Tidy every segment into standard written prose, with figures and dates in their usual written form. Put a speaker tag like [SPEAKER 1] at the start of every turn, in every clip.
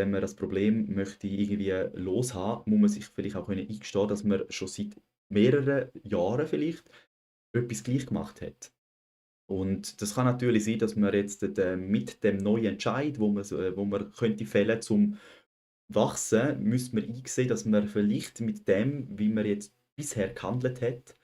[SPEAKER 1] wenn man das Problem möchte irgendwie loshaben, muss man sich vielleicht auch können eingestehen, dass man schon seit mehreren Jahren vielleicht etwas gleich gemacht hat. Und das kann natürlich sein, dass man jetzt mit dem neuen Entscheid, wo man könnte fällen zum Wachsen, müsste man einsehen, dass man vielleicht mit dem, wie man jetzt bisher gehandelt hat,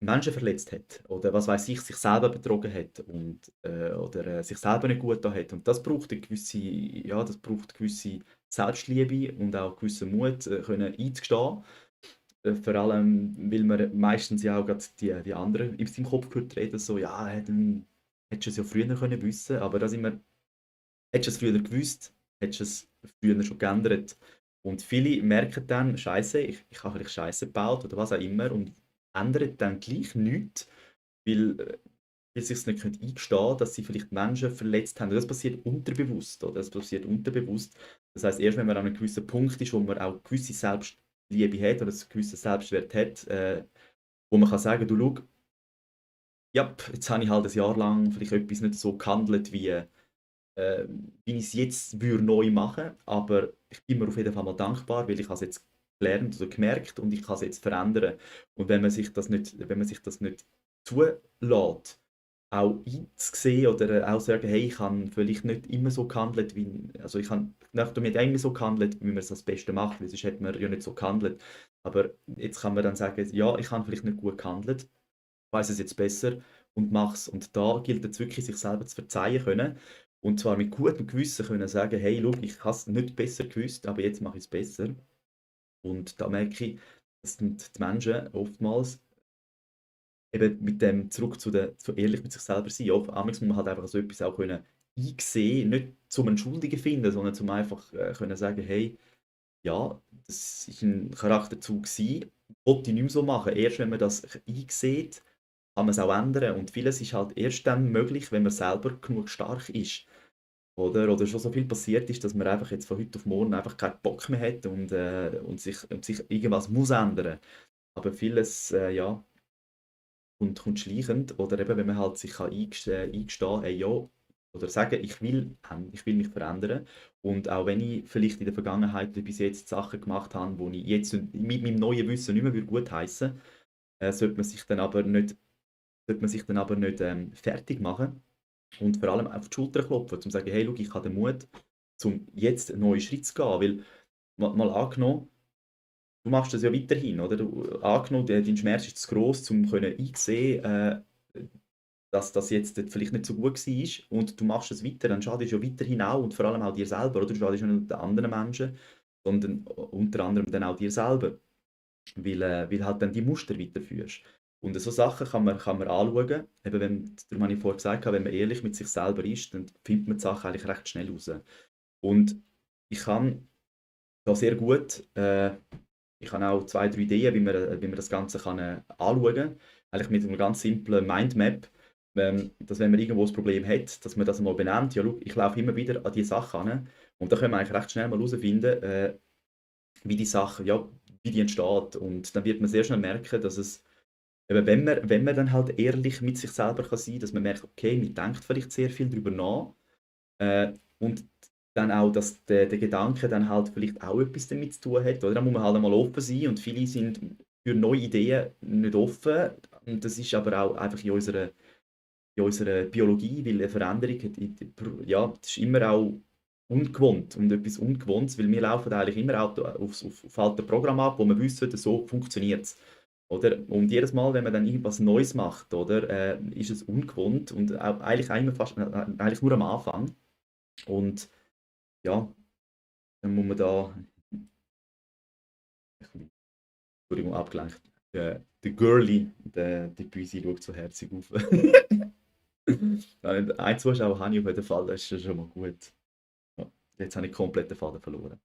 [SPEAKER 1] Menschen verletzt hat oder was weiß ich, sich selber betrogen hat oder sich selber nicht gut da hat. Und das braucht eine gewisse, ja, das braucht gewisse Selbstliebe und auch gewissen Mut, können einzugestehen. Vor allem, weil man meistens ja auch gerade die anderen in seinem Kopf gehört reden, so, ja, dann hättest du es ja früher können wissen, aber da sind wir, hättest du es früher gewusst, hättest du es früher schon geändert. Und viele merken dann, Scheiße, ich habe vielleicht Scheiße gebaut oder was auch immer und ändern dann gleich nichts, weil sie es nicht eingestehen können, dass sie vielleicht Menschen verletzt haben. Und das passiert unterbewusst. Oder? Das passiert unterbewusst. Das heißt, erst wenn man an einem gewissen Punkt ist, wo man auch gewisse Selbstliebe hat oder einen gewissen Selbstwert hat, wo man kann sagen, du schau, ja, jetzt habe ich halt ein Jahr lang vielleicht etwas nicht so gehandelt, wie ich es jetzt würde neu machen, aber ich bin mir auf jeden Fall mal dankbar, weil ich habe es jetzt gelernt oder gemerkt und ich kann es jetzt verändern. Und wenn man sich das nicht zulässt, auch einzusehen oder auch sagen, hey, ich habe vielleicht nicht immer so gehandelt, also ich habe nach dem nicht immer so gehandelt, wie man es das Beste macht, weil sonst hätte man ja nicht so gehandelt. Aber jetzt kann man dann sagen, ja, ich habe vielleicht nicht gut gehandelt, weiß es jetzt besser und mache es. Und da gilt es wirklich, sich selber zu verzeihen können. Und zwar mit gutem Gewissen können sagen, hey, schau, ich habe es nicht besser gewusst, aber jetzt mache ich es besser. Und da merke ich, dass die Menschen oftmals eben mit dem zurück zu ehrlich mit sich selber sein. Manchmal muss man halt einfach so etwas auch können einsehen, nicht zum Entschuldigen finden, sondern zum einfach können sagen, hey, ja, das ist ein Charakterzug gewesen, wollte ich nicht mehr so machen. Erst wenn man das einsieht, kann man es auch ändern. Und vieles ist halt erst dann möglich, wenn man selber genug stark ist. Oder schon so viel passiert ist, dass man einfach jetzt von heute auf morgen einfach keinen Bock mehr hat und sich irgendwas muss ändern. Aber vieles, ja, kommt schleichend. Oder eben, wenn man halt sich kann eingestehen, hey, ja, oder sagen, ich will mich verändern. Und auch wenn ich vielleicht in der Vergangenheit bis jetzt Sachen gemacht habe, die ich jetzt mit meinem neuen Wissen nicht mehr gut heißen, sollte man sich dann aber nicht, fertig machen und vor allem auf die Schulter klopfen, um zu sagen, hey, schau, ich habe den Mut, um jetzt einen neuen Schritt zu gehen. Weil, mal angenommen, du machst das ja weiterhin, oder? Angenommen, dein Schmerz ist zu gross, um einsehen, dass das jetzt vielleicht nicht so gut war und du machst es weiter, dann schadest du ja weiterhin auch und vor allem auch dir selber, oder? Du schadest ja nicht den anderen Menschen, sondern unter anderem dann auch dir selber, weil halt dann die Muster weiterführst. Und so Sachen kann man anschauen, eben darum habe ich vorher gesagt, wenn man ehrlich mit sich selber ist, dann findet man die Sachen eigentlich recht schnell raus. Und ich kann da sehr gut, ich habe auch 2, 3 Ideen, wie man das Ganze kann, anschauen kann. Eigentlich mit einer ganz simplen Mindmap, dass wenn man irgendwo ein Problem hat, dass man das mal benennt. Ja, schau, ich laufe immer wieder an diese Sachen an. Und da können wir eigentlich recht schnell mal herausfinden, wie die Sache, ja, wie die entsteht. Und dann wird man sehr schnell merken, dass es, eben wenn man dann halt ehrlich mit sich selber kann sein kann, dass man merkt, okay, man denkt vielleicht sehr viel darüber nach. Und dann auch, dass der Gedanke dann halt vielleicht auch etwas damit zu tun hat. Oder? Da muss man halt einmal offen sein und viele sind für neue Ideen nicht offen. Und das ist aber auch einfach in unserer Biologie, weil eine Veränderung ja, das ist immer auch ungewohnt und etwas Ungewohntes, weil wir laufen eigentlich immer auch auf alte Programme ab, wo wir wissen, so funktioniert es. Oder? Und jedes Mal, wenn man dann irgendwas Neues macht, oder, ist es ungewohnt und auch eigentlich nur am Anfang. Und ja, dann muss man da, Entschuldigung, abgelenkt. Der Girlie, die Büsi schaut so herzig auf. Ein Zuschauer habe ich auf jeden Fall, das ist ja schon mal gut. Ja, jetzt habe ich komplett den Faden verloren.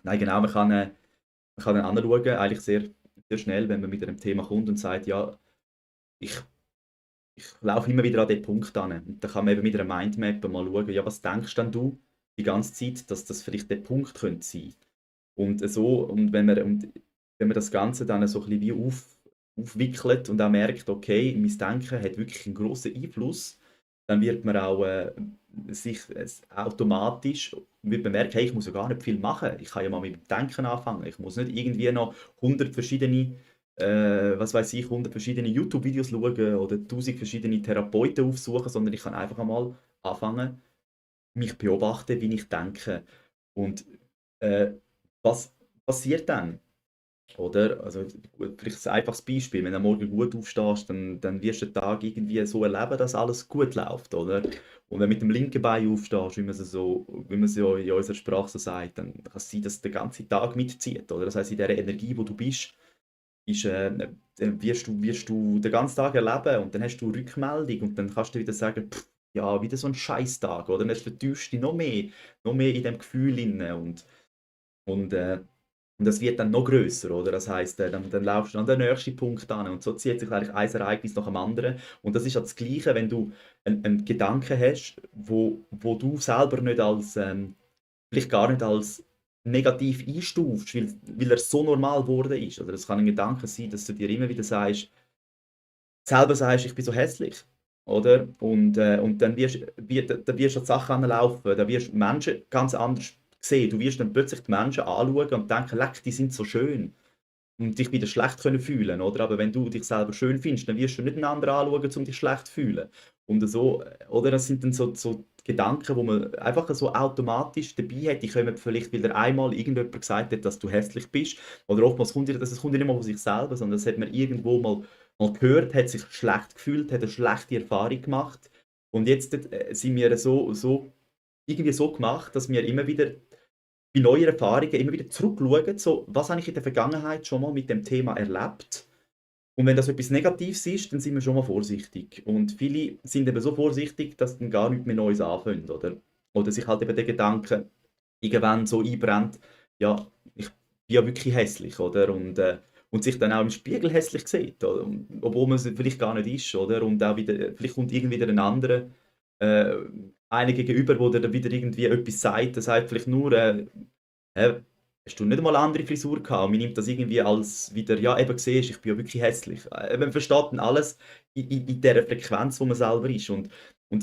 [SPEAKER 1] Nein, genau, man kann dann anschauen, eigentlich sehr, sehr schnell, wenn man mit einem Thema kommt und sagt, ja, ich, ich laufe immer wieder an den Punkt an. Und dann kann man eben mit einer Mindmap mal schauen, ja, was denkst denn du die ganze Zeit, dass das vielleicht der Punkt könnte sein? Und wenn man das Ganze dann so ein bisschen wie aufwickelt und auch merkt, okay, mein Denken hat wirklich einen grossen Einfluss, dann wird man auch sich automatisch wird man merken, hey, ich muss ja gar nicht viel machen. Ich kann ja mal mit dem Denken anfangen. Ich muss nicht irgendwie noch 100 verschiedene, was weiß ich, 100 verschiedene YouTube-Videos schauen oder 1000 verschiedene Therapeuten aufsuchen, sondern ich kann einfach einmal anfangen, mich beobachten, wie ich denke. Und äh, was passiert dann? Oder? Also, gut, vielleicht ein einfaches Beispiel. Wenn du am Morgen gut aufstehst, dann wirst du den Tag irgendwie so erleben, dass alles gut läuft, oder? Und wenn du mit dem linken Bein aufstehst, wie man es ja in unserer Sprache so sagt, dann kann es sein, dass es den ganzen Tag mitzieht, oder? Das heißt, in der Energie, wo du bist, dann wirst du den ganzen Tag erleben und dann hast du Rückmeldung und dann kannst du wieder sagen, pff, ja, wieder so ein Scheißtag, oder? Und jetzt vertiefst du dich noch mehr in dem Gefühl inne und, äh, und das wird dann noch grösser, oder? Das heisst, dann laufst du an den nächsten Punkt an und so zieht sich eigentlich ein Ereignis nach dem anderen. Und das ist ja das Gleiche, wenn du einen Gedanken hast, wo du selber nicht als, vielleicht gar nicht als negativ einstufst, weil er so normal geworden ist. Oder es kann ein Gedanke sein, dass du dir immer wieder selber sagst, ich bin so hässlich. Oder? Und dann wirst du an die Sachen anlaufen, dann wirst du Menschen ganz anders sehen. Du wirst dann plötzlich die Menschen anschauen und denken, leck, die sind so schön. Und dich wieder schlecht können fühlen, oder? Aber wenn du dich selber schön findest, dann wirst du nicht einen anderen anschauen, um dich schlecht zu fühlen. Und so, oder? Das sind dann so Gedanken, wo man einfach so automatisch dabei hat. Die kommen vielleicht, weil dir einmal irgendjemand gesagt hat, dass du hässlich bist. Oder oftmals das kommt ja nicht mal von sich selber, sondern das hat man irgendwo mal gehört, hat sich schlecht gefühlt, hat eine schlechte Erfahrung gemacht. Und jetzt sind wir irgendwie so gemacht, dass wir immer wieder bei neuen Erfahrungen immer wieder zurückschauen, so, was habe ich in der Vergangenheit schon mal mit dem Thema erlebt? Und wenn das etwas Negatives ist, dann sind wir schon mal vorsichtig. Und viele sind eben so vorsichtig, dass dann gar nichts mehr Neues anfangen, oder? Oder sich halt eben der Gedanke irgendwann so einbrennt, ja, ich bin ja wirklich hässlich, oder? Und sich dann auch im Spiegel hässlich sieht, oder? Obwohl man es vielleicht gar nicht ist, oder? Und auch wieder, vielleicht kommt irgendwie wieder ein anderer, äh, einer gegenüber, wo der dann wieder irgendwie etwas sagt, der sagt vielleicht nur, hast du nicht mal eine andere Frisur gehabt? Und man nimmt das irgendwie als wieder, ja, eben siehst, ich bin ja wirklich hässlich. Man versteht dann alles in der Frequenz, wo man selber ist. Und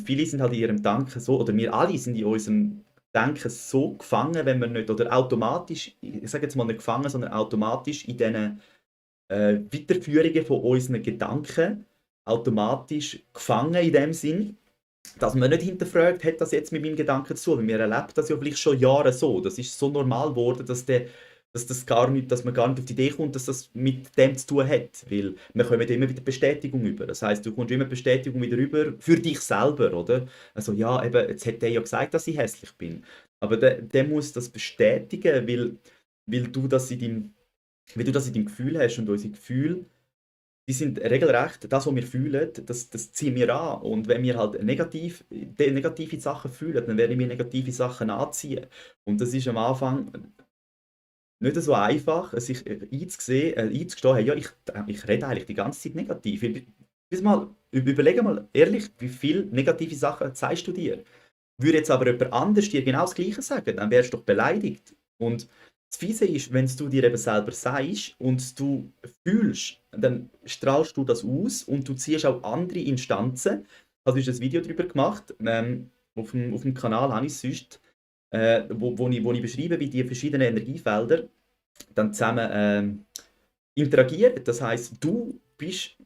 [SPEAKER 1] viele sind halt in ihrem Denken so, oder wir alle sind in unserem Denken so gefangen, wenn wir nicht, oder automatisch, ich sage jetzt mal nicht gefangen, sondern automatisch in diesen Weiterführungen von unseren Gedanken, automatisch gefangen in dem Sinn, dass man nicht hinterfragt, hat das jetzt mit meinem Gedanken zu tun? Weil wir erleben das ja vielleicht schon Jahre so. Das ist so normal geworden, dass man gar nicht auf die Idee kommt, dass das mit dem zu tun hat. Weil wir kommen immer wieder Bestätigung über. Das heißt, du kommst immer Bestätigung wieder über für dich selber, oder? Also ja, eben, jetzt hat der ja gesagt, dass ich hässlich bin. Aber der muss das bestätigen, weil du das in deinem, weil du das in deinem Gefühl hast und unsere Gefühle die sind regelrecht, das, was wir fühlen, das ziehen wir an. Und wenn wir halt negative Sachen fühlen, dann werden wir negative Sachen anziehen. Und das ist am Anfang nicht so einfach, sich einzugestehen, hey, ja, ich rede eigentlich die ganze Zeit negativ. Überlege mal ehrlich, wie viele negative Sachen zeigst du dir? Würde jetzt aber jemand anders dir genau das Gleiche sagen, dann wärst du doch beleidigt. Und das Fiese ist, wenn du dir eben selber sagst und du fühlst, dann strahlst du das aus und du ziehst auch andere Instanzen. Also ist ein Video darüber gemacht, auf dem Kanal habe ich es sonst, wo ich beschreibe, wie die verschiedenen Energiefelder dann zusammen interagieren. Das heißt, du bist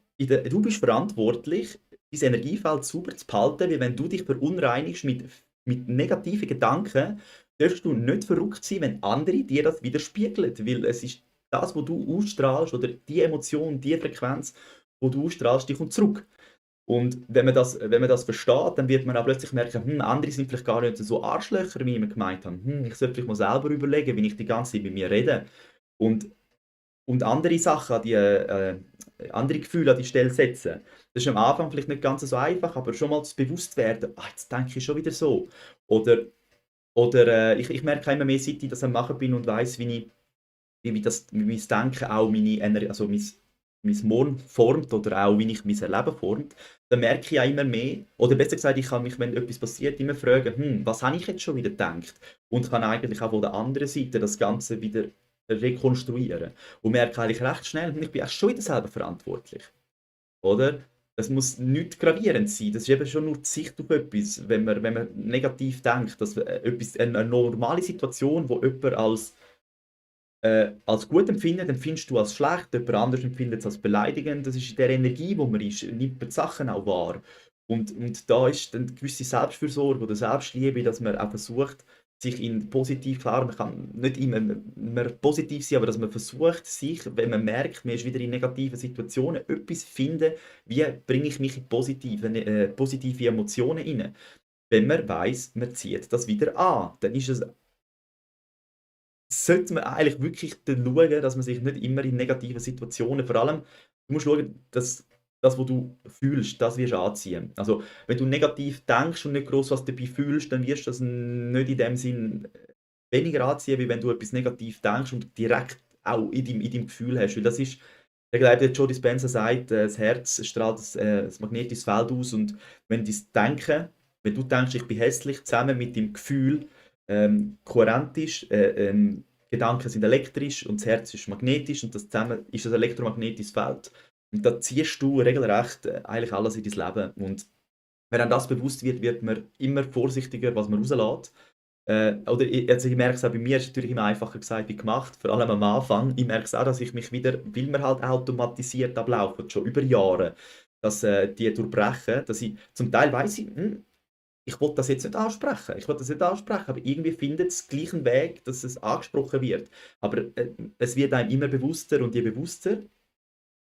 [SPEAKER 1] verantwortlich, dein Energiefeld sauber zu behalten, weil wenn du dich verunreinigst mit negativen Gedanken, darfst du nicht verrückt sein, wenn andere dir das widerspiegeln, weil es ist das, was du ausstrahlst oder die Emotion, die Frequenz, wo du ausstrahlst, die kommt zurück. Und wenn man das versteht, dann wird man auch plötzlich merken, andere sind vielleicht gar nicht so Arschlöcher, wie ich mir gemeint habe. Ich sollte vielleicht mal selber überlegen, wie ich die ganze Zeit mit mir rede. Und und andere Sachen, andere Gefühle an die Stelle setzen. Das ist am Anfang vielleicht nicht ganz so einfach, aber schon mal zu bewusst werden, jetzt denke ich schon wieder so. Oder, ich merke immer mehr, seit ich das am Machen bin und weiss, wie mein Denken auch also mein Morgen formt oder auch wie ich mein Leben formt, dann merke ich auch immer mehr, oder besser gesagt, ich kann mich, wenn etwas passiert, immer fragen, was habe ich jetzt schon wieder gedacht? Und kann eigentlich auch von der anderen Seite das Ganze wieder rekonstruieren. Und merke eigentlich recht schnell, ich bin auch schon wieder selber verantwortlich. Oder? es muss nichts gravierend sein. Das ist eben schon nur die Sicht auf etwas. Wenn man negativ denkt, dass etwas, eine normale Situation, wo jemand als gut empfindet, empfindest du als schlecht, jemand anderes empfindet es als beleidigend. Das ist in der Energie, wo man ist, nimmt man die Sachen auch wahr. Und da ist dann eine gewisse Selbstfürsorge oder Selbstliebe, dass man auch versucht, sich in positiv, klar, man kann nicht immer positiv sein, aber dass man versucht, sich, wenn man merkt, man ist wieder in negativen Situationen, etwas finden, wie bringe ich mich in positive Emotionen rein. Wenn man weiß, man zieht das wieder an, dann ist es sollte man eigentlich wirklich dann schauen, dass man sich nicht immer in negativen Situationen, vor allem, du musst schauen, dass das, was du fühlst, das wirst du anziehen. Also, wenn du negativ denkst und nicht groß was dabei fühlst, dann wirst du das nicht in dem Sinn weniger anziehen, wie wenn du etwas negativ denkst und direkt auch in deinem Gefühl hast. Weil das ist, ich glaube, der Joe Dispenza sagt, das Herz strahlt das magnetische Feld aus und wenn dein Denken, wenn du denkst, ich bin hässlich, zusammen mit dem Gefühl, kohärent ist. Gedanken sind elektrisch und das Herz ist magnetisch und das zusammen ist ein elektromagnetisches Feld. Und da ziehst du regelrecht eigentlich alles in dein Leben. Und wenn einem das bewusst wird, wird man immer vorsichtiger, was man rauslässt. Also ich merke es auch bei mir, ist natürlich immer einfacher gesagt wie gemacht, vor allem am Anfang. Ich merke es auch, dass ich mich wieder, weil wir halt automatisiert ablaufen, schon über Jahre, dass die durchbrechen, dass ich zum Teil weiss ich, ich will das jetzt nicht ansprechen. Ich will das nicht ansprechen, aber irgendwie findet es gleich einen Weg, dass es angesprochen wird. Aber es wird einem immer bewusster und je bewusster,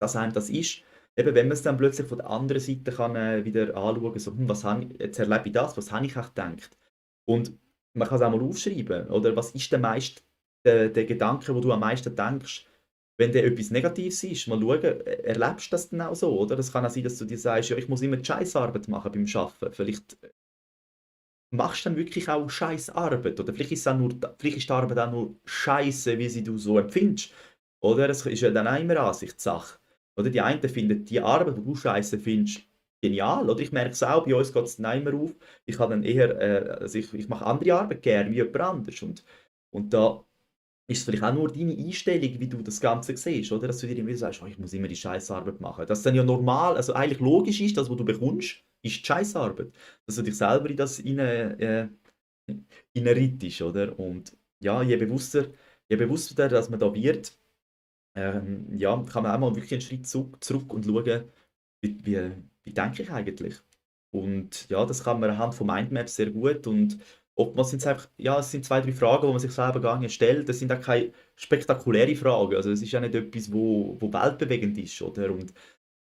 [SPEAKER 1] dass einem das ist, eben wenn man es dann plötzlich von der anderen Seite kann, wieder anschauen, so, was habe ich, jetzt erlebe ich das, was habe ich auch gedacht? Und man kann es auch mal aufschreiben, oder was ist der Gedanke, wo du am meisten denkst, wenn der etwas Negatives ist, mal schauen, erlebst du das dann auch so, oder? Das kann auch sein, dass du dir sagst, ja, ich muss immer die Scheissarbeit machen beim Arbeiten. Vielleicht machst du dann wirklich auch Scheißarbeit oder vielleicht ist die Arbeit auch nur scheiße, wie sie du so empfindest. Oder? Es ist ja dann auch immer Ansichtssache. Oder die einen finden die Arbeit, die du scheiße findest, genial. Oder ich merke es auch, bei uns geht es dann auch immer auf. Ich habe dann eher, also ich mache andere Arbeit gerne wie jemand anderes. Und da ist es vielleicht auch nur deine Einstellung, wie du das Ganze siehst, oder? Dass du dir immer sagst, oh, ich muss immer die Scheißarbeit machen. Dass dann ja normal, also eigentlich logisch ist, das, was du bekommst, ist die Scheißarbeit. Dass du dich selber in das reitest, oder? Und ja, je bewusster, dass man da wird, ja, kann man auch mal wirklich einen Schritt zurück und schauen, wie, wie denke ich eigentlich? Und ja, das kann man anhand von Mindmaps sehr gut und oftmals sind es einfach, ja, es sind zwei, drei Fragen, wo man sich selber gar nicht stellt. Das sind auch keine spektakulären Fragen. Also es ist ja nicht etwas, wo weltbewegend ist, oder? Und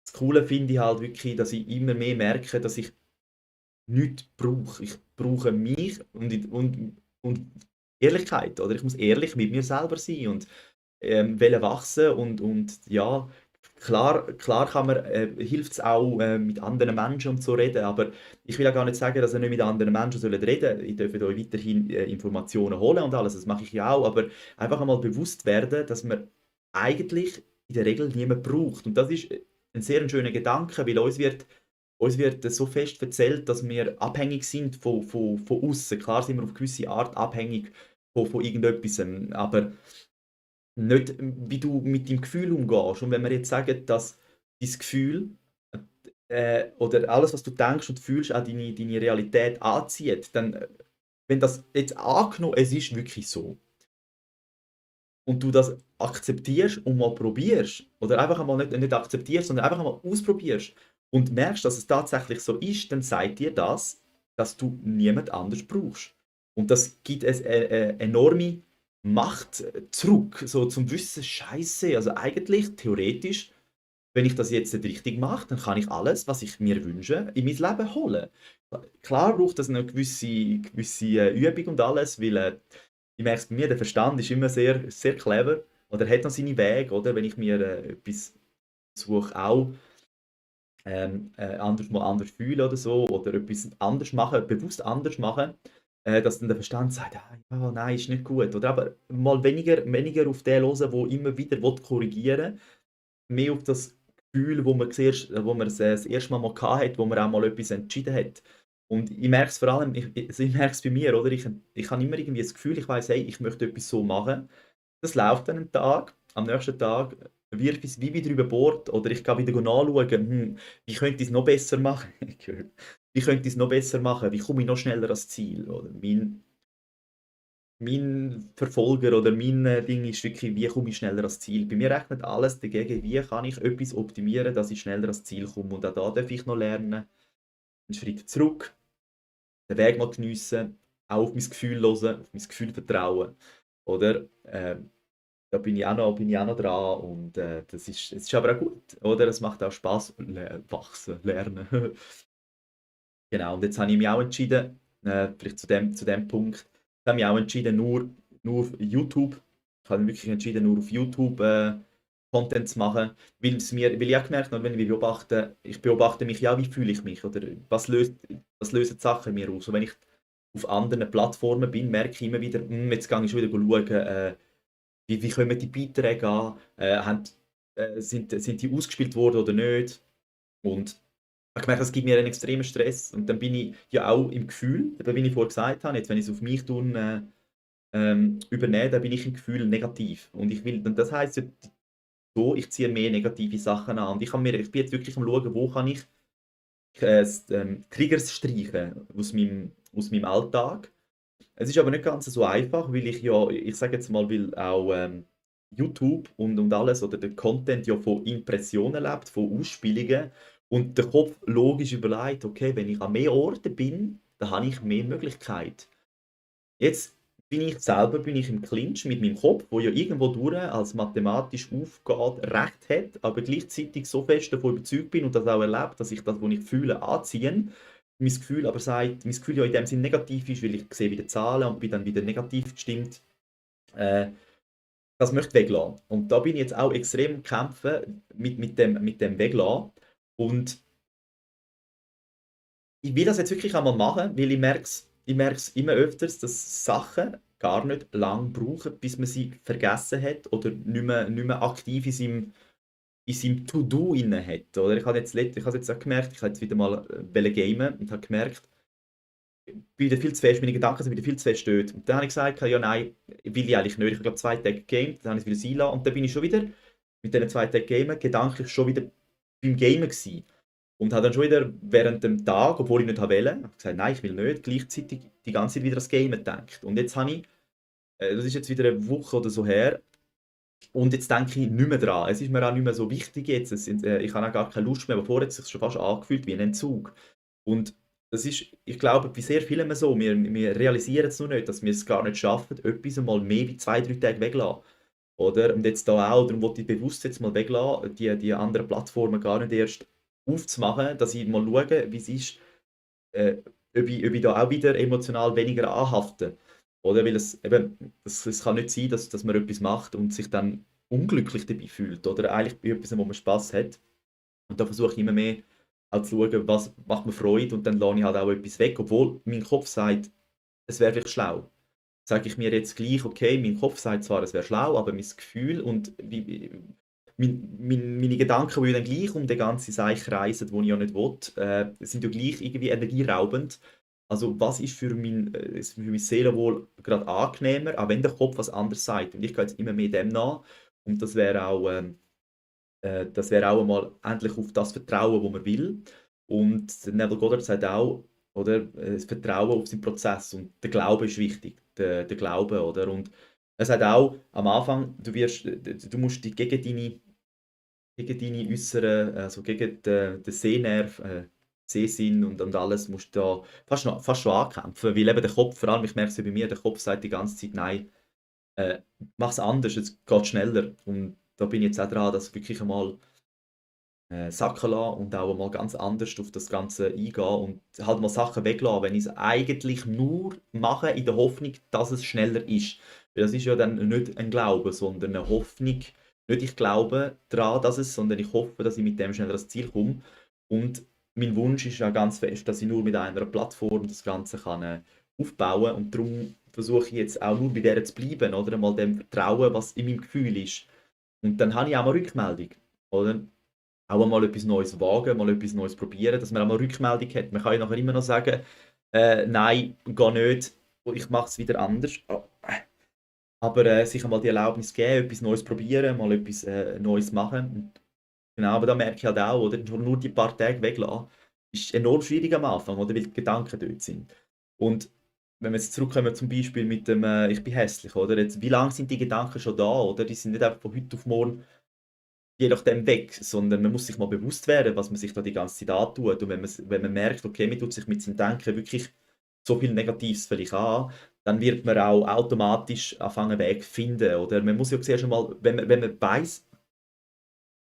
[SPEAKER 1] das Coole finde ich halt wirklich, dass ich immer mehr merke, dass ich nichts brauche. Ich brauche mich und Ehrlichkeit, oder? Ich muss ehrlich mit mir selber sein und wollen wachsen und ja, klar hilft es auch, mit anderen Menschen und so reden, aber ich will ja gar nicht sagen, dass ihr nicht mit anderen Menschen sollt reden. Ich dürft euch weiterhin Informationen holen und alles, das mache ich ja auch, aber einfach einmal bewusst werden, dass man eigentlich in der Regel niemand braucht. Und das ist ein sehr schöner Gedanke, weil uns wird so fest erzählt, dass wir abhängig sind von außen. Klar sind wir auf gewisse Art abhängig von irgendetwas, aber nicht, wie du mit deinem Gefühl umgehst. Und wenn wir jetzt sagen, dass dein Gefühl oder alles, was du denkst und fühlst, auch deine Realität anzieht, dann, wenn das jetzt angenommen, es ist wirklich so, und du das akzeptierst und mal probierst, oder einfach einmal nicht akzeptierst, sondern einfach einmal ausprobierst und merkst, dass es tatsächlich so ist, dann sagt dir das, dass du niemand anders brauchst. Und das gibt es eine enorme Macht zurück, so zum Wissen, Scheiße, also eigentlich theoretisch, wenn ich das jetzt nicht richtig mache, dann kann ich alles, was ich mir wünsche, in mein Leben holen. Klar braucht das eine gewisse Übung und alles, weil ich merke es bei mir, der Verstand ist immer sehr, sehr clever oder hat noch seine Wege, oder? Wenn ich mir etwas suche, auch mal anders fühle oder so, oder etwas anders machen, bewusst anders machen, dass dann der Verstand sagt, ja, nein, ist nicht gut. Oder aber mal weniger auf den hören, der immer wieder korrigieren will, mehr auf das Gefühl, wo man das erste Mal hatte, wo man auch mal etwas entschieden hat. Und ich merke es vor allem, ich merke es bei mir, oder? Ich habe immer irgendwie das Gefühl, ich weiß, hey, ich möchte etwas so machen. Das läuft dann einen Tag, am nächsten Tag wirf es wie wieder über Bord oder ich gehe wieder nachschauen, wie könnte ich es noch besser machen? Wie könnte ich es noch besser machen? Wie komme ich noch schneller ans Ziel? Oder mein Verfolger oder mein Ding ist wirklich, wie komme ich schneller ans Ziel? Bei mir rechnet alles dagegen, wie kann ich etwas optimieren, dass ich schneller ans Ziel komme. Und auch da darf ich noch lernen, einen Schritt zurück, den Weg mal geniessen, auch auf mein Gefühl hören, auf mein Gefühl vertrauen. Oder? Da bin ich auch noch dran und es ist aber auch gut, oder? Es macht auch Spaß, wachsen, lernen. Genau, und jetzt habe ich mich auch entschieden, vielleicht zu dem Punkt, ich habe mich auch entschieden, nur auf YouTube, ich habe mich wirklich entschieden, nur auf YouTube Content zu machen, weil ich auch gemerkt habe, wenn ich mich beobachte, ich beobachte mich ja, wie fühle ich mich, oder was lösen die Sachen in mir aus. Und wenn ich auf anderen Plattformen bin, merke ich immer wieder, jetzt gehe ich schon wieder schauen, wie kommen die Beiträge an, sind die ausgespielt worden oder nicht. Und ich merke, das gibt mir einen extremen Stress. Und dann bin ich ja auch im Gefühl, eben wie ich vorher gesagt habe, jetzt, wenn ich es auf mich tun, übernehme, dann bin ich im Gefühl negativ. Und das heisst ja so, ich ziehe mehr negative Sachen an. Und ich bin jetzt wirklich am schauen, wo kann ich Triggers streichen aus meinem Alltag. Es ist aber nicht ganz so einfach, weil ich sage jetzt mal, weil auch YouTube und alles oder der Content ja von Impressionen lebt, von Ausspielungen und der Kopf logisch überlegt, okay, wenn ich an mehr Orten bin, dann habe ich mehr Möglichkeiten. Jetzt bin ich im Clinch mit meinem Kopf, wo ja irgendwo durch als mathematisch aufgeht, recht hat, aber gleichzeitig so fest davon überzeugt bin und das auch erlebt, dass ich das, was ich fühle, anziehe. Mein Gefühl ja in dem Sinne negativ ist, weil ich sehe wieder Zahlen und bin dann wieder negativ gestimmt. Äh, Das möchte ich weglassen. Und da bin ich jetzt auch extrem am Kämpfen mit dem Weglassen. Und ich will das jetzt wirklich einmal machen, weil ich merk's immer öfters, dass Sachen gar nicht lang brauchen, bis man sie vergessen hat oder nicht mehr aktiv in seinem To-Do inne hat. Oder ich habe jetzt auch gemerkt, ich habe jetzt wieder mal gamen und habe gemerkt, bin wieder viel zu fest, meine Gedanken sind wieder viel zu fest dort. Und dann habe ich gesagt, ja nein, will ich eigentlich nicht. Ich habe glaube 2 Tage gegamed, dann habe ich es wieder sein lassen und dann bin ich schon wieder mit diesen 2 Tagen Gamen gedanklich schon wieder beim Gamen gewesen. Und habe dann schon wieder während dem Tag, obwohl ich nicht wollte, habe gesagt, nein, ich will nicht, gleichzeitig die ganze Zeit wieder ans Gamen gedacht. Und jetzt habe ich, das ist jetzt wieder eine Woche oder so her, und jetzt denke ich nicht mehr dran. Es ist mir auch nicht mehr so wichtig jetzt. Ich habe auch gar keine Lust mehr, aber vorher hat es sich schon fast angefühlt wie ein Entzug. Und das ist, ich glaube, bei sehr vielen so. Wir realisieren es noch nicht, dass wir es gar nicht schaffen, etwas einmal mehr wie 2, 3 Tage weglassen. Oder? Und jetzt da auch, darum wollte ich bewusst jetzt mal weglassen, die anderen Plattformen gar nicht erst aufzumachen, dass ich mal schaue, wie es ist, äh, ob ich da auch wieder emotional weniger anhafte. Oder? Weil es kann nicht sein, dass man etwas macht und sich dann unglücklich dabei fühlt. Oder eigentlich bei etwas, wo man Spaß hat. Und da versuche ich immer mehr auch zu schauen, was macht mir Freude und dann lasse ich halt auch etwas weg, obwohl mein Kopf sagt, es wäre vielleicht schlau. Sage ich mir jetzt gleich, okay, mein Kopf sagt zwar, es wäre schlau, aber mein Gefühl und meine Gedanken, die dann gleich um den ganzen Seich kreisen, wo ich ja nicht will, sind ja gleich irgendwie energieraubend. Also was ist für mein Seelenwohl gerade angenehmer, auch wenn der Kopf was anderes sagt. Und ich gehe jetzt immer mehr dem nach. Und das wäre auch einmal endlich auf das Vertrauen, das man will. Und der Neville Goddard sagt auch, oder, das Vertrauen auf seinen Prozess und der Glaube ist wichtig, der Glaube, oder? Und er sagt auch, am Anfang, du musst dich gegen deine äußeren, also gegen den Sehnerv, Sehsinn und alles, musst du da fast schon ankämpfen, weil eben der Kopf, vor allem, ich merke es ja bei mir, der Kopf sagt die ganze Zeit, nein, mach's anders, es geht schneller. Und da bin ich jetzt auch dran, dass wirklich einmal sacken lassen und auch mal ganz anders auf das Ganze eingehen und halt mal Sachen weglassen, wenn ich es eigentlich nur mache in der Hoffnung, dass es schneller ist. Weil das ist ja dann nicht ein Glaube, sondern eine Hoffnung. Nicht ich glaube daran, dass es, sondern ich hoffe, dass ich mit dem schneller ans Ziel komme. Und mein Wunsch ist ja ganz fest, dass ich nur mit einer Plattform das Ganze kann, aufbauen und darum versuche ich jetzt auch nur bei der zu bleiben oder mal dem vertrauen, was in meinem Gefühl ist. Und dann habe ich auch mal Rückmeldung. Oder? Auch mal etwas Neues wagen, mal etwas Neues probieren, dass man auch mal Rückmeldung hat. Man kann ja nachher immer noch sagen, nein, geh nicht, ich mache es wieder anders. Oh. Aber sich einmal die Erlaubnis geben, etwas Neues probieren, mal etwas Neues machen. Und genau, aber da merke ich halt auch, oder? Nur die paar Tage weglassen, ist enorm schwierig am Anfang, oder? Weil die Gedanken dort sind. Und wenn wir jetzt zurückkommen zum Beispiel mit dem «Ich bin hässlich», oder? Jetzt, wie lange sind die Gedanken schon da, oder? Die sind nicht einfach von heute auf morgen je nachdem weg, sondern man muss sich mal bewusst werden, was man sich da die ganze Zeit antut. Und wenn man merkt, okay, man tut sich mit seinem Denken wirklich so viel Negatives vielleicht an, dann wird man auch automatisch anfangen, einen Weg finden. Oder man muss ja zuerst einmal, wenn man weiss,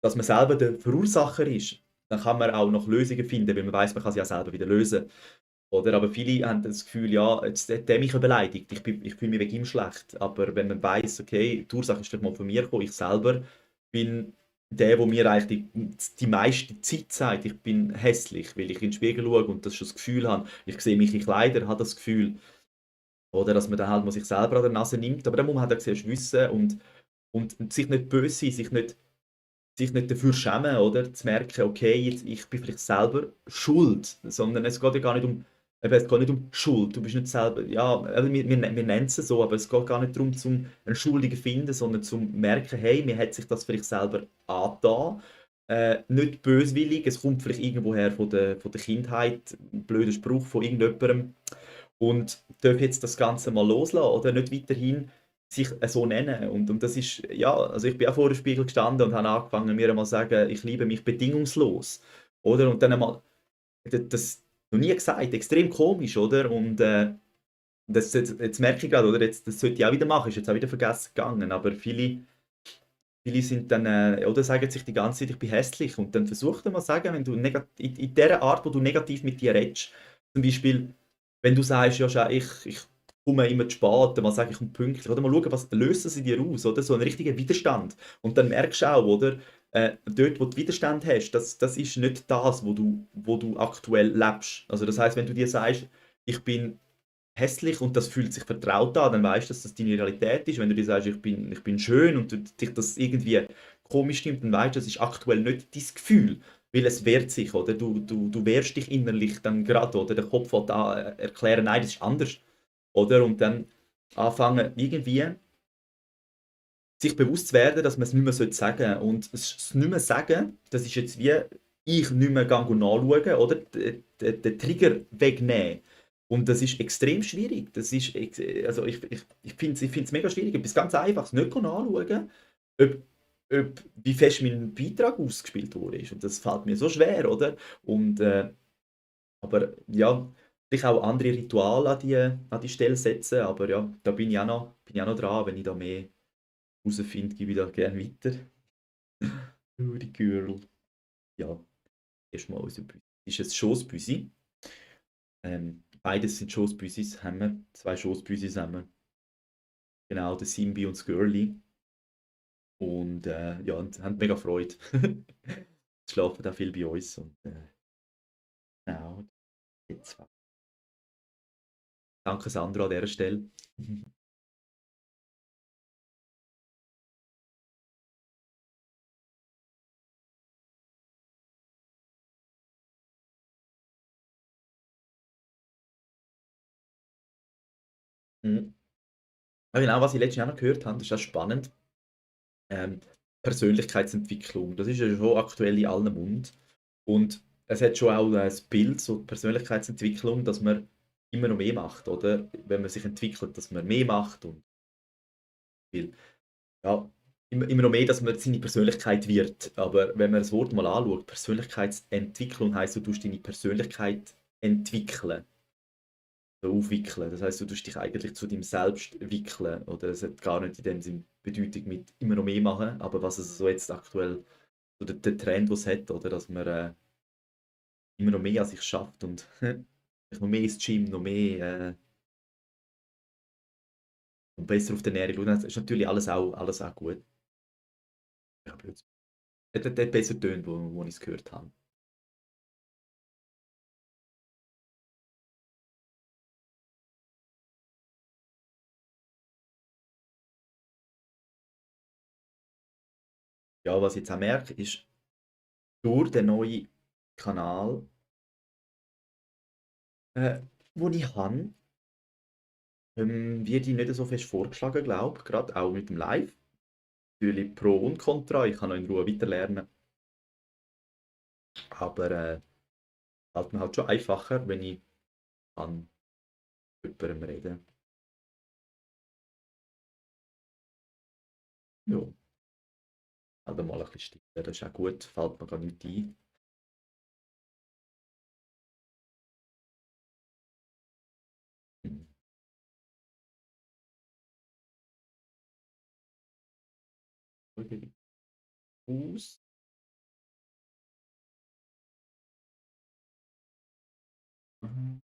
[SPEAKER 1] dass man selber der Verursacher ist, dann kann man auch noch Lösungen finden, weil man weiß, man kann sie ja selber wieder lösen. Oder? Aber viele haben das Gefühl, ja, jetzt hat der mich ja beleidigt, ich fühle mich wegen ihm schlecht. Aber wenn man weiß, okay, die Ursache ist vielleicht mal von mir gekommen, ich selber bin der mir eigentlich die meiste Zeit sagt, ich bin hässlich, weil ich in den Spiegel schaue und das schon das Gefühl habe, ich sehe mich in Kleidern, habe das Gefühl. Oder dass man dann halt mal sich selber an der Nase nimmt. Aber dann muss man halt auch zuerst wissen und sich nicht böse sein, sich nicht dafür schämen, oder? Zu merken, okay, jetzt, ich bin vielleicht selber schuld, sondern es geht ja gar nicht um, eben, es geht nicht um Schuld. Du bist nicht selber, ja, wir nennen es so, aber es geht gar nicht darum, zum einen Schuldigen zu finden, sondern zum merken, hey, mir hat sich das vielleicht selber angetan. Nicht böswillig, es kommt vielleicht irgendwoher von der Kindheit, ein blöder Spruch von irgendjemandem und darf jetzt das Ganze mal loslassen oder nicht weiterhin sich so nennen. Und das ist, ja, also ich bin auch vor dem Spiegel gestanden und habe angefangen, mir einmal zu sagen, ich liebe mich bedingungslos. Oder? Und dann einmal, das noch nie gesagt, extrem komisch, oder? Und jetzt merke ich gerade, oder? Jetzt, das sollte ich auch wieder machen, ist jetzt auch wieder vergessen gegangen. Aber viele sind dann, oder sagen sich die ganze Zeit, ich bin hässlich. Und dann versuch dir mal zu sagen, wenn du in der Art, wo du negativ mit dir redest, zum Beispiel, wenn du sagst, ja, schau, ich komme immer zu spät, mal sage ich komme pünktlich, oder mal schauen, was löst das in dir aus, oder? So einen richtigen Widerstand. Und dann merkst du auch, oder? Dort, wo du Widerstand hast, das ist nicht das, wo du aktuell lebst. Also das heißt, wenn du dir sagst, ich bin hässlich und das fühlt sich vertraut an, dann weißt du, dass das deine Realität ist. Wenn du dir sagst, ich bin schön und dich das irgendwie komisch stimmt, dann weißt du, das ist aktuell nicht dein Gefühl, weil es wehrt sich, oder? Du wehrst dich innerlich dann gerade, oder? Der Kopf will da erklären, nein, das ist anders, oder? Und dann anfangen irgendwie sich bewusst zu werden, dass man es nicht mehr sagen sollte. Und es nicht mehr sagen, das ist jetzt wie ich nicht mehr nachschauen, oder? Den Trigger wegnehmen. Und das ist extrem schwierig. Das ist, also ich finde es mega schwierig. Etwas ganz Einfaches, nicht nachschauen, ob, wie fest mein Beitrag ausgespielt wurde. Und das fällt mir so schwer, oder? Und, aber ja, vielleicht auch andere Rituale an die Stelle setzen. Aber ja, da bin ich auch noch dran, wenn ich da mehr herausfinde, gebe ich da gerne weiter. Die Girl. Ja, erstmal unser Büsi. Ist ein Schossbüsi. Beides sind Schossbüsis, haben wir. Zwei Schossbüsis haben wir. Genau, der Simbi und das Girlie. Und ja, und haben mega Freude. Sie schlafen auch viel bei uns. Und genau, jetzt. Danke Sandra an dieser Stelle. Mhm. Ja, genau, was ich letztens auch noch gehört habe, das ist auch spannend. Ähm, Persönlichkeitsentwicklung, das ist ja schon aktuell in allen Mund. Und es hat schon auch das Bild, so Persönlichkeitsentwicklung, dass man immer noch mehr macht, oder? Wenn man sich entwickelt, dass man mehr macht und will. Ja, immer noch mehr, dass man seine Persönlichkeit wird. Aber wenn man das Wort mal anschaut, Persönlichkeitsentwicklung heisst, du tust deine Persönlichkeit entwickeln, so aufwickeln. Das heißt, du tust dich eigentlich zu deinem Selbst wickeln. Oder es hat gar nicht in dem Sinn Bedeutung mit immer noch mehr machen, aber was es so jetzt aktuell, so der Trend, was es hat, oder? Dass man immer noch mehr an sich schafft und noch mehr ins Gym, noch mehr und besser auf die Ernährung schauen. Das ist natürlich alles auch gut. Ja, aber jetzt, hat besser tönt, wo ich es gehört habe. Ja, was ich jetzt auch merke, ist, durch den neuen Kanal, äh, den ich habe, Wird ich nicht so fest vorgeschlagen, glaube ich, grad auch mit dem Live. Natürlich Pro und Contra, ich kann noch in Ruhe weiterlernen, aber, fällt mir halt schon einfacher, wenn ich kann mit jemandem reden. Ja, halt mal ein bisschen stiller, das ist auch gut, fällt mir grad nichts ein. Mhm. Aus. Mhm.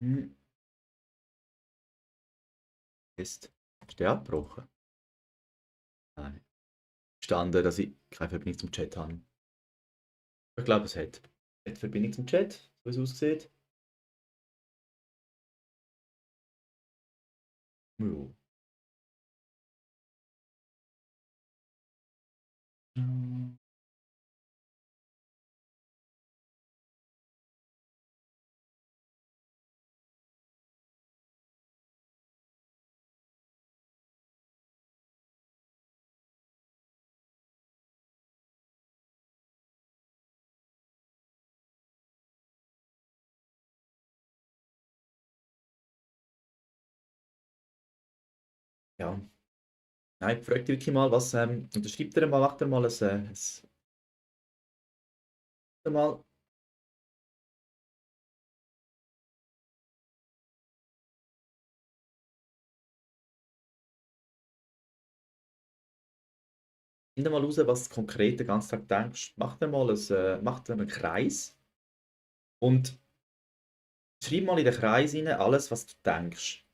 [SPEAKER 1] Hm, Ist der abgebrochen? Nein. Gestanden, dass ich keine Verbindung zum Chat habe. Ich glaube, es hat. Hat Verbindung zum Chat, so wie es aussieht. Ja. Ähm, Ja, nein, ich frage dich wirklich mal, was unterschreibt er mal, macht er mal mal, find mal raus, was du konkret den ganzen Tag denkst. Macht er einen Kreis und schreib mal in den Kreis rein alles, was du denkst.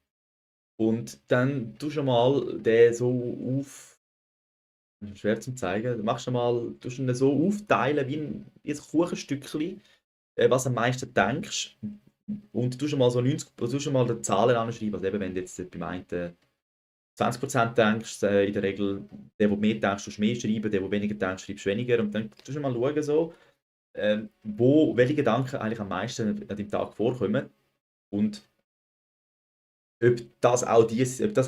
[SPEAKER 1] Und dann tust du mal den so schwer zu zeigen, tust ihn so aufteilen wie ein Kuchenstückchen, was am meisten denkst. Und tust du mal die Zahlen anschreiben. Also eben, wenn du jetzt beim einen 20% denkst, in der Regel, der mehr denkst, tust du mehr schreiben, der weniger denkst, schreibst du weniger. Und dann tust du mal schauen, so, welche Gedanken eigentlich am meisten an deinem Tag vorkommen. Und ob das auch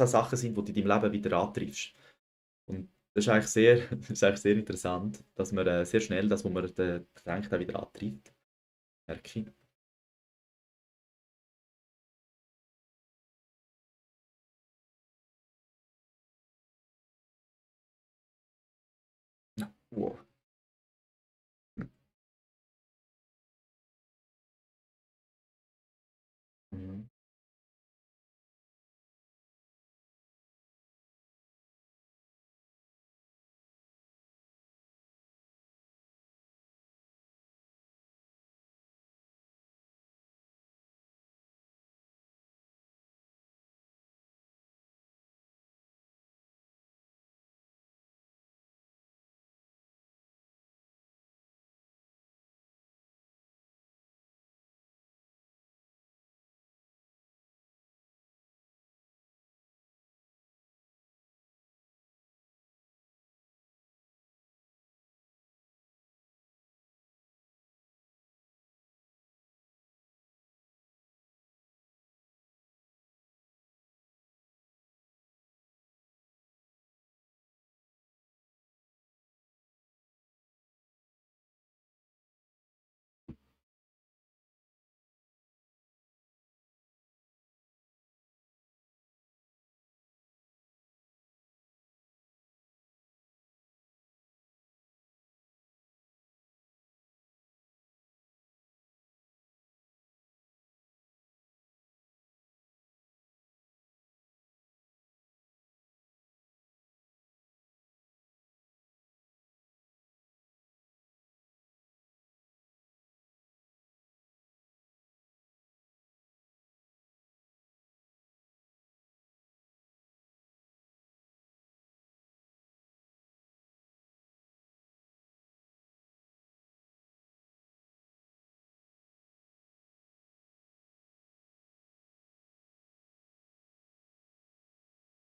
[SPEAKER 1] Sachen sind, die du in deinem Leben wieder antriffst. Und das ist eigentlich sehr, das ist eigentlich sehr interessant, dass man sehr schnell das, was man denkt, auch wieder antrifft. Merke ich. Ja. Wow. Mhm.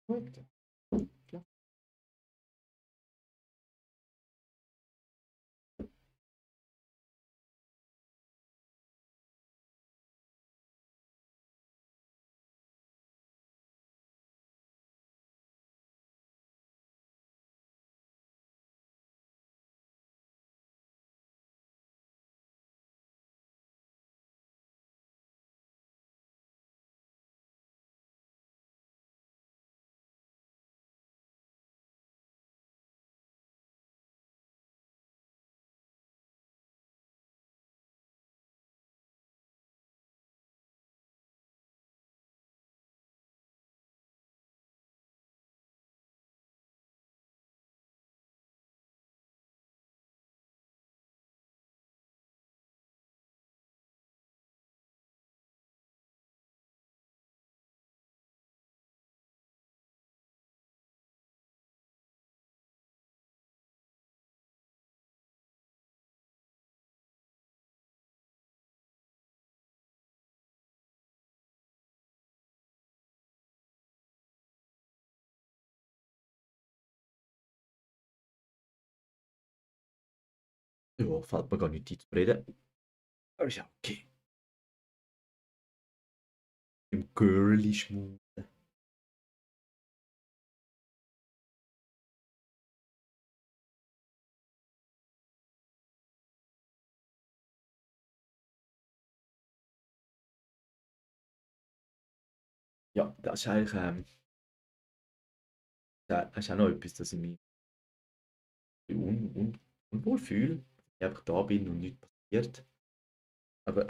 [SPEAKER 1] Gut. Klar. Ja, fällt mir gar nicht ein zu reden. Aber ist ja okay. Im Girly schmusen. Ja, das ist eigentlich das ist auch noch etwas, dass ich mich unwohl fühle. Ich einfach da bin und nichts passiert. Aber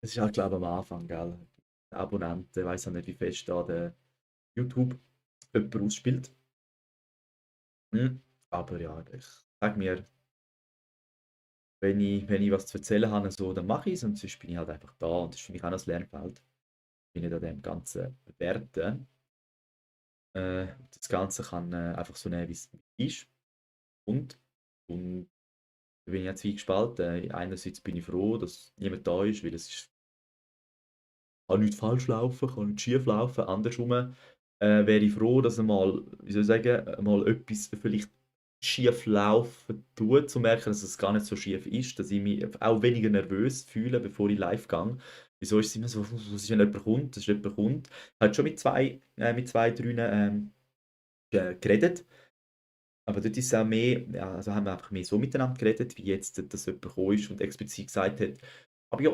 [SPEAKER 1] es ist halt, glaube ich, am Anfang, gell? Der Abonnenten, ich weiß auch nicht, wie fest da der YouTube jemand ausspielt. Aber ja, ich sage mir, wenn ich was zu erzählen habe, so, dann mache ich es und sonst bin ich halt einfach da und das ist für mich auch noch ein Lernfeld. Bin ich an dem Ganzen bewerten. Das Ganze kann einfach so nehmen, wie es ist. Und, und da bin ich jetzt zwiegespalten. Einerseits bin ich froh, dass niemand da ist, weil es ist, kann nicht falsch laufen, kann nicht schief laufen. Andersrum wäre ich froh, dass einmal, wie soll ich sagen, mal etwas vielleicht schief laufen tut, zu merken, dass es gar nicht so schief ist, dass ich mich auch weniger nervös fühle, bevor ich live gehe. Wieso ist es immer so, was ist, wenn jemand kommt, dass jemand kommt? Ich habe schon mit zwei, drei geredet, aber dort ist es auch mehr, ja, also haben wir einfach mehr so miteinander geredet, wie jetzt, dass jemand gekommen ist und explizit gesagt hat, aber ja,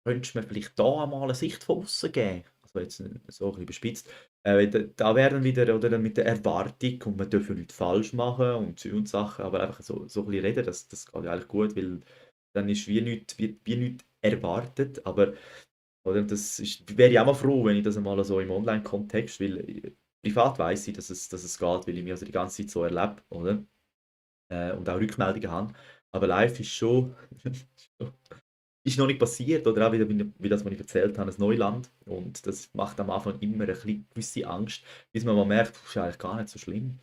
[SPEAKER 1] könntest du mir vielleicht da mal eine Sicht von außen geben? Also jetzt so ein bisschen überspitzt. Da wäre dann wieder, oder dann mit der Erwartung, und man darf ja nichts falsch machen und Sachen, aber einfach so ein bisschen reden, das geht ja eigentlich gut, weil dann ist wie nichts erwartet, aber oder wäre ich auch mal froh, wenn ich das einmal so im Online-Kontext, weil privat weiß ich, dass es geht, weil ich mich also die ganze Zeit so erlebe, oder? Und auch Rückmeldungen habe. Aber live ist schon, ist noch nicht passiert, oder auch wieder, wie das, was ich erzählt habe, ein Neuland. Und das macht am Anfang immer eine gewisse Angst, bis man mal merkt, das ist eigentlich gar nicht so schlimm.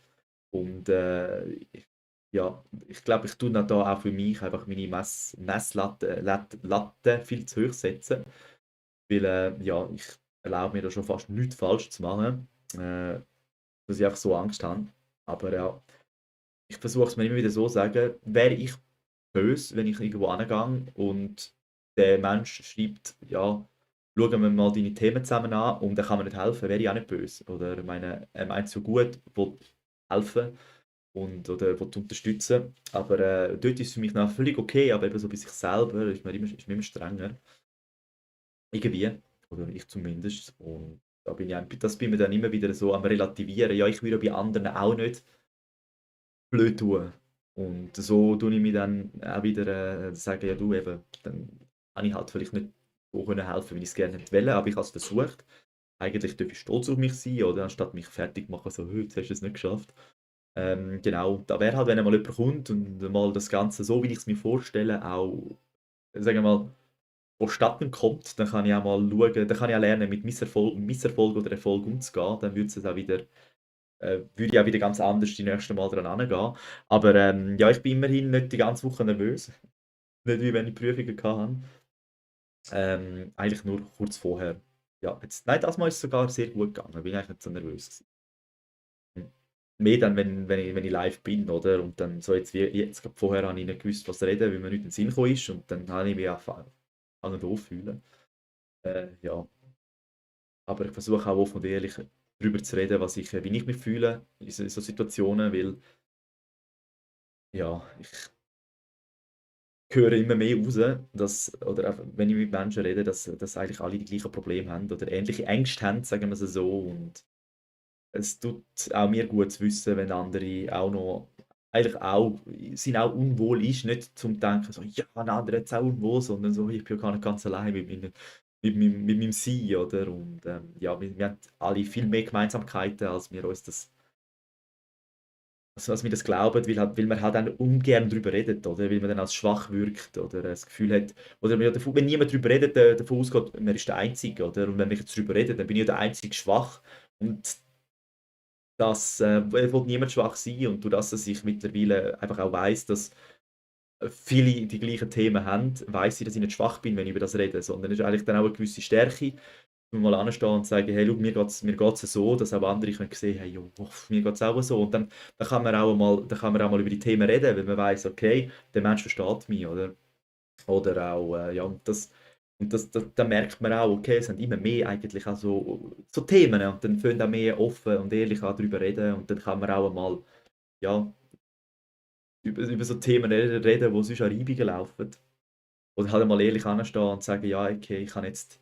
[SPEAKER 1] Und ja, ich glaube, ich tue dann da auch für mich einfach meine Messlatte viel zu hoch setzen. Weil ja, ich erlaube mir da schon fast nichts falsch zu machen, dass ich einfach so Angst habe. Aber ja, ich versuche es mir immer wieder so zu sagen, wäre ich böse, wenn ich irgendwo hingehe und der Mensch schreibt, ja, schauen wir mal deine Themen zusammen an und dann kann man nicht helfen, wäre ich auch nicht böse. Oder ich meine, er meint so gut, will helfen oder will unterstützen. Aber dort ist es für mich noch völlig okay, aber eben so bei sich selber ist man immer strenger. Irgendwie. Oder ich zumindest. Und das bin ich mir dann immer wieder so am Relativieren. Ja, ich würde bei anderen auch nicht blöd tun. Und so tue ich mich dann auch wieder sagen, ja du eben, dann habe ich halt vielleicht nicht so können helfen, wie ich es gerne hätte wollen, aber ich habe es versucht. Eigentlich darf ich stolz auf mich sein, oder? Anstatt mich fertig zu machen, so, jetzt hast du es nicht geschafft. Genau, da wäre halt, wenn einmal jemand kommt und mal das Ganze, so wie ich es mir vorstelle, auch, sagen wir mal, vonstatten kommt, dann kann ich auch mal schauen, dann kann ich auch lernen, mit Misserfolg oder Erfolg umzugehen. Dann würde es auch wieder, würde ich auch wieder ganz anders die nächsten Mal dran angehen. Aber ja, ich bin immerhin nicht die ganze Woche nervös. Nicht wie wenn ich Prüfungen hatte. Eigentlich nur kurz vorher. Ja, jetzt, nein, das Mal ist es sogar sehr gut gegangen. Bin eigentlich nicht so nervös gewesen. mehr dann, wenn ich live bin, oder? Und dann so jetzt wie jetzt gerade vorher habe ich nicht gewusst, was reden, weil mir nicht in den Sinn gekommen ist und dann habe ich mich angefangen doof fühlen. Ja, aber ich versuche auch offen und ehrlich darüber zu reden, wie ich mich fühle in so Situationen, weil ja, ich höre immer mehr raus, oder auch wenn ich mit Menschen rede, dass eigentlich alle die gleichen Probleme haben oder ähnliche Ängste haben, sagen wir es so. Und es tut auch mir gut zu wissen, wenn andere auch noch, eigentlich auch, sind auch unwohl ist, nicht zum Denken, so, ja, ein anderer hat es auch unwohl, sondern so, ich bin ja gar nicht ganz allein mit meinem Sein, oder? Und ja, wir haben alle viel mehr Gemeinsamkeiten, als wir uns das als wir das glauben, weil man halt dann ungern darüber redet, oder? Weil man dann als schwach wirkt oder das Gefühl hat, oder wenn niemand darüber redet, davon ausgeht, man ist der Einzige, oder? Und wenn ich jetzt darüber rede, dann bin ich ja der Einzige schwach und das will niemand schwach sein und durch das, dass ich mittlerweile einfach auch weiß, dass viele die gleichen Themen haben, weiß ich, dass ich nicht schwach bin, wenn ich über das rede, sondern es ist eigentlich dann auch eine gewisse Stärke, mal anstehen und sagen, hey, schau, mir geht's so, dass auch andere können sehen, hey, jo, mir geht's auch so. Und dann kann man auch mal über die Themen reden, weil man weiß, okay, der Mensch versteht mich, oder? Oder auch, ja, dann merkt man auch, okay, es sind immer mehr eigentlich auch so Themen, ja. Und dann können auch mehr offen und ehrlich auch darüber reden und dann kann man auch mal, ja, über so Themen reden, wo sonst an Reibungen laufen. Oder halt mal ehrlich anstehen und sagen, ja, okay, ich habe das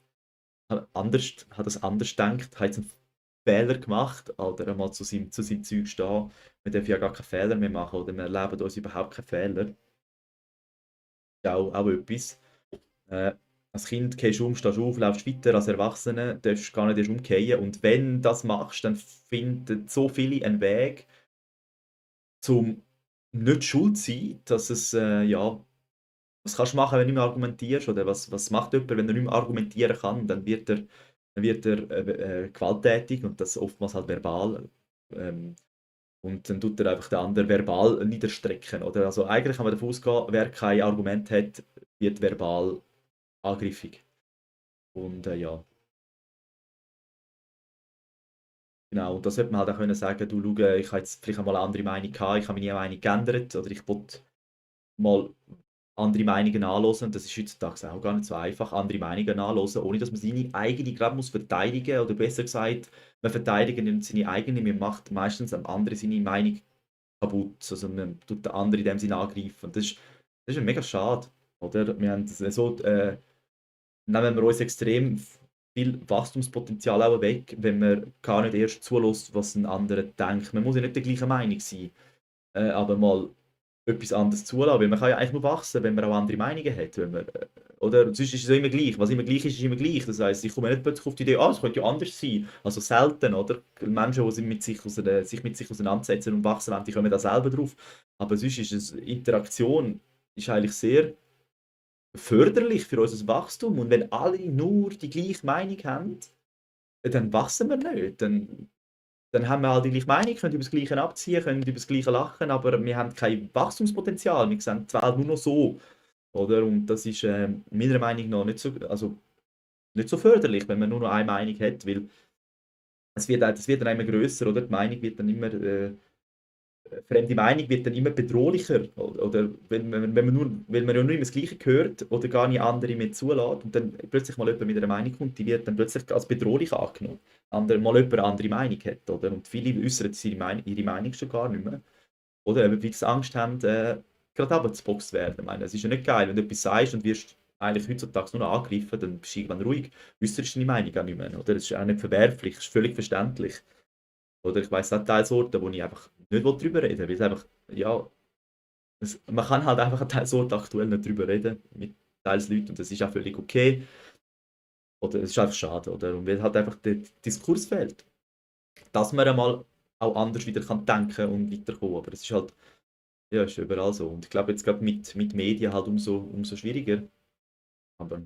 [SPEAKER 1] anders gedacht, habe jetzt einen Fehler gemacht, oder einmal zu seinem Zeug stehen. Wir dürfen ja gar keine Fehler mehr machen, oder wir erleben uns überhaupt keine Fehler. Ist auch etwas. Äh, als Kind gehst du stehst auf, laufst weiter, als Erwachsener darfst du gar nicht erst umkehren. Und wenn du das machst, dann finden so viele einen Weg, zum nicht schuld zu sein, dass ja, was kannst du machen, wenn du nicht mehr argumentierst? Oder was macht jemand, wenn er nicht mehr argumentieren kann? Dann wird er gewalttätig und das oftmals halt verbal. Ähm, und dann tut er einfach den anderen verbal niederstrecken. Oder? Also eigentlich kann man davon ausgehen, wer kein Argument hat, wird verbal angriffig. Und ja, genau. Und das sollte man halt auch können sagen, du schau, ich habe jetzt vielleicht einmal eine andere Meinung gehabt, ich habe meine Meinung geändert oder ich wollte mal andere Meinungen anhören. Und das ist heutzutage auch gar nicht so einfach, andere Meinungen anhören, ohne dass man seine eigene gerade muss verteidigen oder besser gesagt, man verteidigt nicht seine eigene, man macht meistens am anderen seine Meinung kaputt. Also man tut den anderen in dem Sinne angreifen. Und das ist mega schade. Oder? Wir haben das so, nehmen wir uns extrem viel Wachstumspotenzial auch weg, wenn man gar nicht erst zulässt, was ein anderer denkt. Man muss ja nicht der gleichen Meinung sein, aber mal etwas anderes zulassen, weil man kann ja eigentlich nur wachsen, wenn man auch andere Meinungen hat. Oder sonst ist es ja immer gleich. Was immer gleich ist immer gleich. Das heisst, ich komme nicht plötzlich auf die Idee, es könnte ja anders sein. Also selten, oder? Menschen, die sich mit sich auseinandersetzen und wachsen wollen, die kommen da selber drauf. Aber sonst ist es, Interaktion ist eigentlich sehr förderlich für unser Wachstum. Und wenn alle nur die gleiche Meinung haben, dann wachsen wir nicht. Dann haben wir halt die gleiche Meinung, können über das Gleiche abziehen, können über das Gleiche lachen, aber wir haben kein Wachstumspotenzial. Wir sehen die Welt nur noch so. Oder? Und das ist meiner Meinung nach nicht so förderlich, wenn man nur noch eine Meinung hat, weil das wird dann immer grösser, oder? Die Meinung wird dann immer, fremde Meinung wird dann immer bedrohlicher. Oder weil man ja nur immer das Gleiche hört oder gar nicht andere mehr zulässt und dann plötzlich mal jemand mit einer Meinung kommt, die wird dann plötzlich als bedrohlich angenommen. Mal jemand eine andere Meinung hat. Oder? Und viele äußern ihre Meinung schon gar nicht mehr. Oder eben, weil sie Angst haben, gerade runtergeboxt zu werden. Ich meine, es ist ja nicht geil, wenn du etwas sagst und wirst eigentlich heutzutage nur noch angegriffen, dann bist du irgendwann ruhig, äußerst deine Meinung auch nicht mehr. Oder? Das ist auch nicht verwerflich, das ist völlig verständlich. Oder ich weiss auch Teilsorten, wo ich einfach nicht darüber reden will, weil es einfach, ja, man kann halt einfach an Teilsorten aktuell nicht darüber reden mit teils Leuten und das ist auch völlig okay. Oder es ist einfach schade, oder? Und weil halt einfach der Diskurs fehlt. Dass man einmal auch anders wieder kann denken und weiterkommen. Aber es ist halt, ja, ist überall so. Und ich glaube jetzt gerade mit Medien halt umso schwieriger. Aber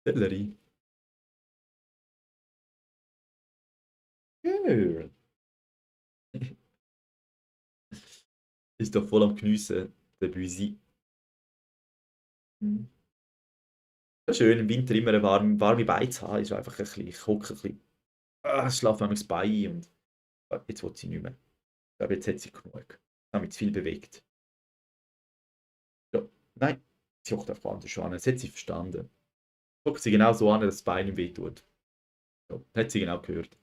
[SPEAKER 1] Sellerie. Girl. Ist doch voll am Geniessen, der Büsi. Mhm. schön im Winter immer eine warme Beine zu haben, ist einfach ein bisschen, ich hocke ein bisschen, es schlafe manchmal das Bein ein und jetzt will sie nicht mehr. Ich glaube, jetzt hat sie genug. Ich habe mich zu viel bewegt. Ja, nein, sie hockt einfach anders an. Das hat sie verstanden. Hockt sie genau so an, dass das Bein ihm wehtut. Ja, hat sie genau gehört.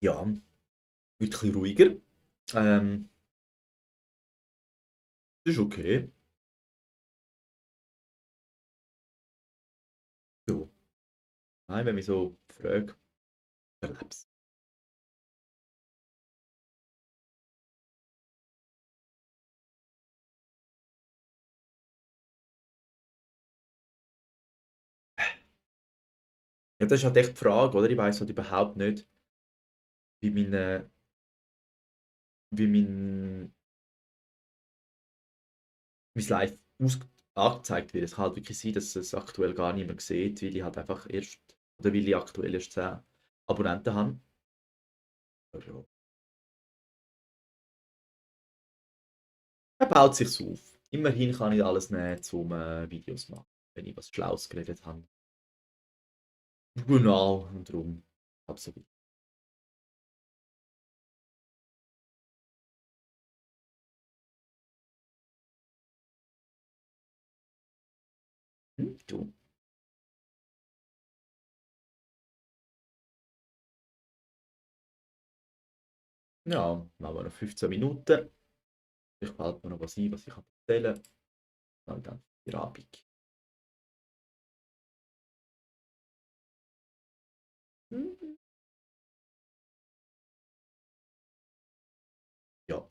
[SPEAKER 1] Ja, wird ein bisschen ruhiger. Ähm, das ist okay. Ja. Nein, wenn mich so fragt, erleb's. Ja, das ist halt echt die Frage, oder? Ich weiß halt überhaupt nicht, wie meine, wie mein Live angezeigt wird. Es kann halt wirklich sein, dass es aktuell gar niemand sieht, weil ich halt einfach erst, oder weil ich aktuell erst 10 Abonnenten habe. Aber ja, er baut sich auf. Immerhin kann ich alles nehmen, um Videos machen, wenn ich was Schlaues geredet habe. Genau, und darum absolut. Du. Ja, machen wir noch 15 Minuten. Ich fällt mir noch was ein, was ich erzählen kann. Und dann die Abend. Ja,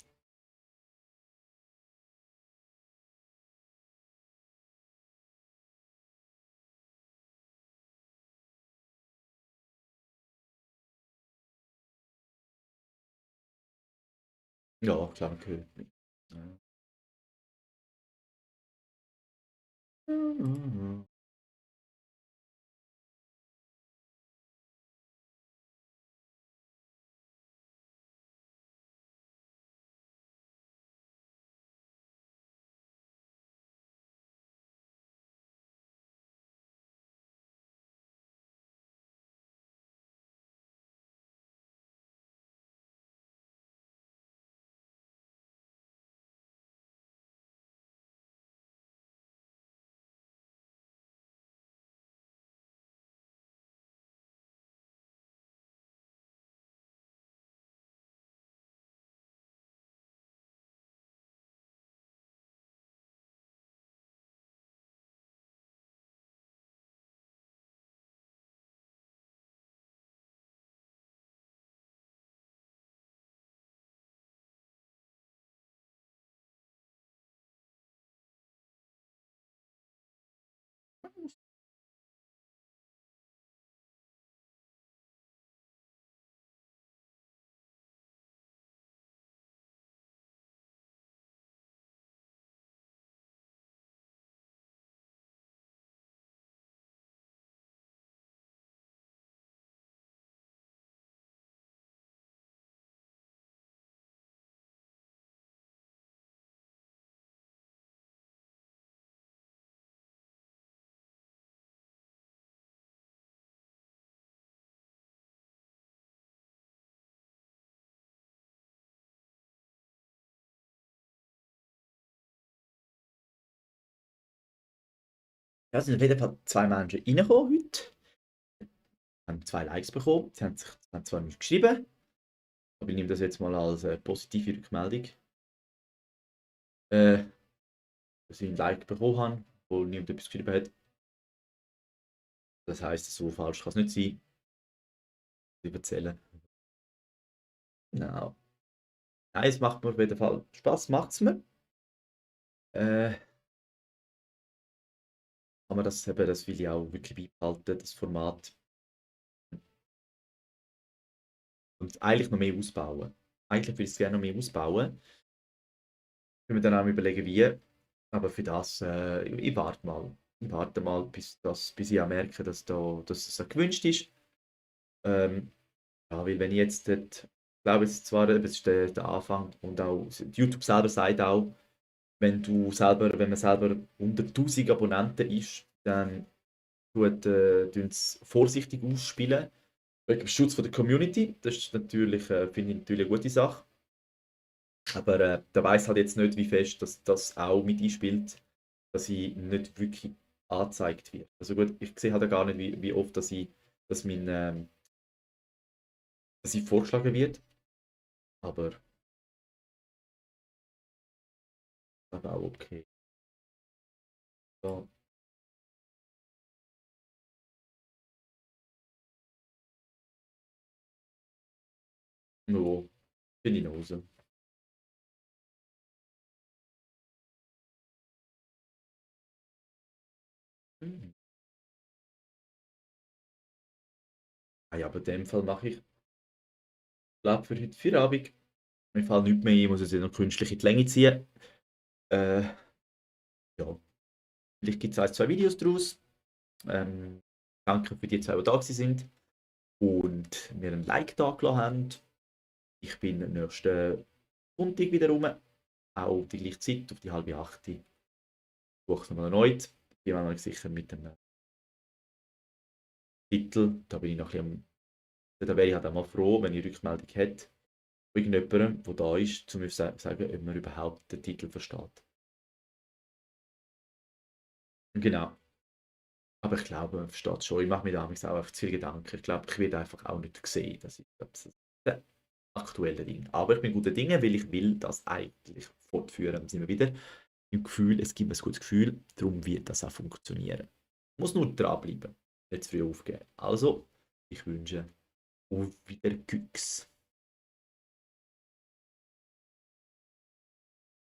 [SPEAKER 1] ja, klar, gehört mit. Ja. Ja, es sind auf jeden Fall 2 Menschen reingekommen heute. Haben 2 Likes bekommen. Sie haben zwar nicht geschrieben, aber ich nehme das jetzt mal als positive Rückmeldung. Äh, dass ich ein Like bekommen habe, wo niemand etwas geschrieben hat. Das heisst, so falsch kann es nicht sein. Ich erzähle. Genau. Nein, es macht mir auf jeden Fall Spaß, macht es mir. Äh, aber das will ich auch wirklich beibehalten, das Format. Und eigentlich noch mehr ausbauen. Eigentlich würde ich es gerne noch mehr ausbauen. Können wir dann auch überlegen, wie. Aber für das, ich warte mal. Ich warte mal, bis ich auch merke, dass es so gewünscht ist. Ja, weil wenn ich jetzt dort glaube, es ist zwar es ist der Anfang und auch YouTube selber sagt auch, wenn man selber unter 1000 Abonnenten ist, dann tun sie vorsichtig ausspielen. Wegen dem Schutz von der Community. Das ist natürlich, finde ich natürlich eine gute Sache. Aber der weiß halt jetzt nicht, wie fest das auch mit einspielt, dass ich nicht wirklich angezeigt wird. Also gut, ich sehe halt auch gar nicht, wie oft dass, dass ich vorgeschlagen wird. Aber auch okay. So, no, bin ich in Hose. Mhm. Ah ja, aber in dem Fall mache ich, glaube für heute Feierabend. Mir fällt nichts mehr ein, ich muss es ja noch künstlich in die Länge ziehen. Äh, ja, vielleicht gibt es ein, zwei Videos daraus. Danke für die zwei, die da gewesen sind und mir ein Like da gelassen haben. Ich bin nächsten Sonntag wieder rum, auch die gleiche Zeit, auf die halbe achte. Buche es nochmal erneut. Ich bin mir noch nicht sicher mit dem Titel. Da bin ich noch ein bisschen da wäre ich halt auch mal froh, wenn ich Rückmeldung hätte von irgendjemandem, der da ist, um mir zu sagen, ob man überhaupt den Titel versteht. Genau. Aber ich glaube, man versteht es schon. Ich mache mir da manchmal auch einfach zu viel Gedanken. Ich glaube, ich werde einfach auch nicht sehen. Das ist das aktuelle Ding. Aber ich bin guter Dinge, weil ich will das eigentlich fortführen. Dann sind wir wieder im Gefühl, es gibt mir ein gutes Gefühl, darum wird das auch funktionieren. Muss nur dranbleiben, nicht zu früh aufgeben. Also, ich wünsche auf Wiedergüchs.